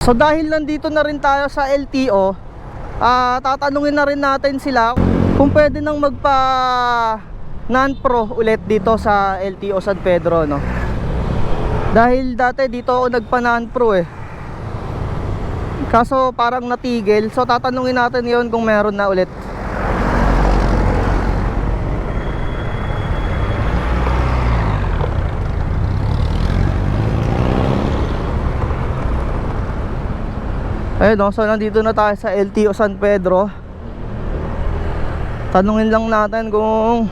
So dahil nandito na rin tayo sa LTO, tatanungin na rin natin sila kung pwede nang magpa non-pro ulit dito sa LTO San Pedro, no? Dahil dati dito ako nagpa non-pro eh. Kaso parang natigil. So tatanungin natin yon kung meron na ulit. Ayun, no? So nandito na tayo sa LTO San Pedro. Tanungin lang natin kung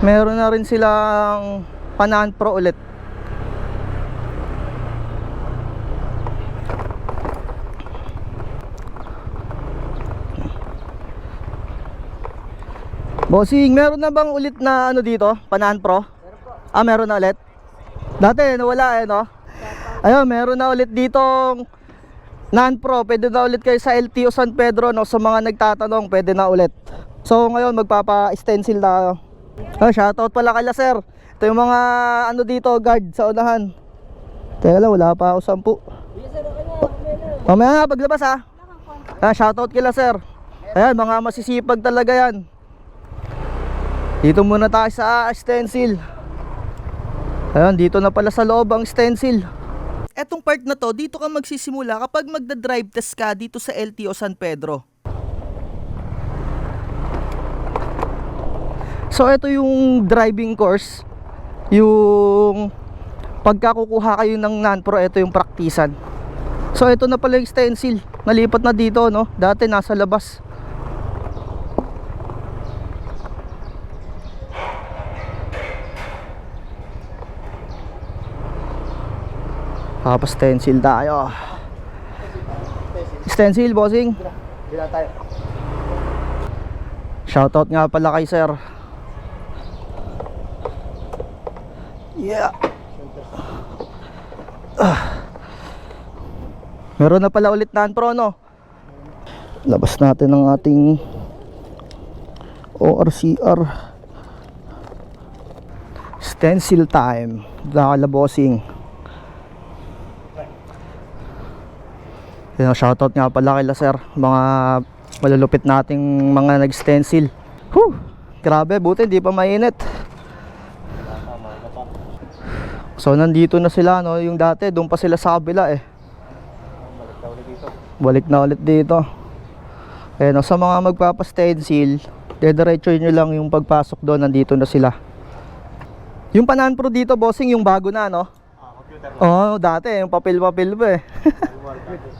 meron na rin silang pa-non-pro ulit. Bossing, meron na bang ulit na ano dito? Pa-non-pro? Meron na ulit? Dati nawala eh, no? Ayun, meron na ulit ditong non-pro. Pwede na ulit kayo sa LTO San Pedro, no? Sa mga nagtatanong, pwede na ulit. So ngayon magpapa-stencil tayo. Shoutout pala kay sir. Ito yung mga ano dito, guard sa unahan. Teka lang, wala pa ako 10. Mamaya nga paglabas ha. Shoutout kay sir. Ayan, mga masisipag talaga yan. Dito muna tayo sa stencil. Ayan, dito na pala sa loob ang stencil. Etong part na to, dito ka magsisimula kapag magda-drive test ka dito sa LTO San Pedro. So ito yung driving course. Yung pagkakukuha kayo ng non-pro, ito yung praktisan. So ito na pala yung stencil. Nalipat na dito, no? Dati nasa labas. Stencil tayo. Stencil, bossing. Bila tayo. Shoutout nga pala kay sir. Yeah. Meron na pala ulit non-pro, no? Labas natin ang ating ORCR. Stencil time. Dala, bossing. Shoutout nga pala kay sir, mga malulupit nating mga nag-stencil. Grabe, buti hindi pa mainit. So nandito na sila, no? Yung dati doon pa sila sa kabila eh. Balik na ulit dito. Ayan, no? Sa mga magpapa-stencil, dediretso nyo lang yung pagpasok doon. Nandito na sila. Yung pa-non-pro dito, bossing, yung bago na, no? Oo, dati yung papel-papel pa eh.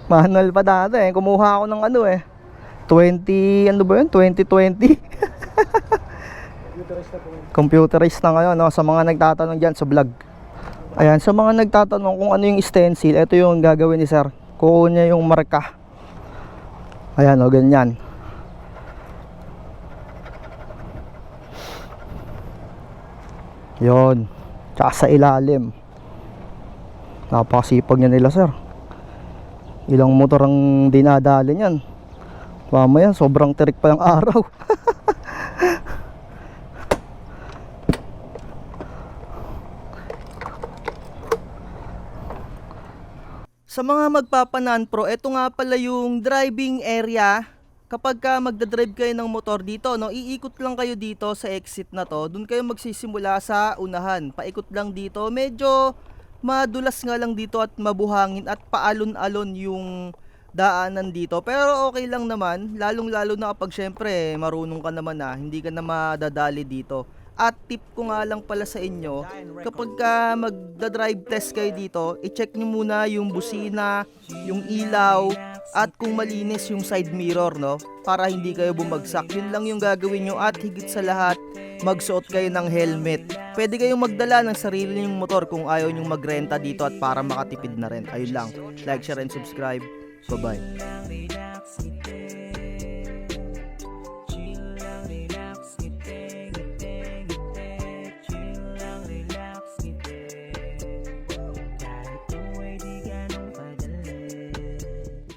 Manual pa dati eh. Kumuha ako ng ano eh 20, ano ba yun? 2020. Computerized na ngayon, no? Sa mga nagtatanong dyan sa vlog. Ayan, sa mga nagtatanong kung ano yung stencil, ito yung gagawin ni sir. Kukuha niya yung marka. Ayan, o, ganyan. Yon. Tsaka sa ilalim. Napakasipag niya nila sir. Ilang motor ang dinadali niyan. Mamaya sobrang tirik pa ng araw. Sa mga magpapa-non-pro, ito nga pala yung driving area. Kapag ka magdadrive kayo ng motor dito, no, iikot lang kayo dito sa exit na to. Doon kayo magsisimula sa unahan. Paikot lang dito. Medyo madulas nga lang dito at mabuhangin at paalon-alon yung daanan dito. Pero okay lang naman, lalong-lalo na kapag syempre marunong ka naman na, hindi ka na madadali dito. At tip ko nga lang pala sa inyo, kapag ka magda-drive test kayo dito, i-check nyo muna yung busina, yung ilaw, at kung malinis yung side mirror, no? Para hindi kayo bumagsak. Yun lang yung gagawin nyo at higit sa lahat, magsuot kayo ng helmet. Pwede kayong magdala ng sarili nyong motor kung ayaw nyong magrenta dito at para makatipid na rin. Ayun lang. Like, share, and subscribe. Bye-bye.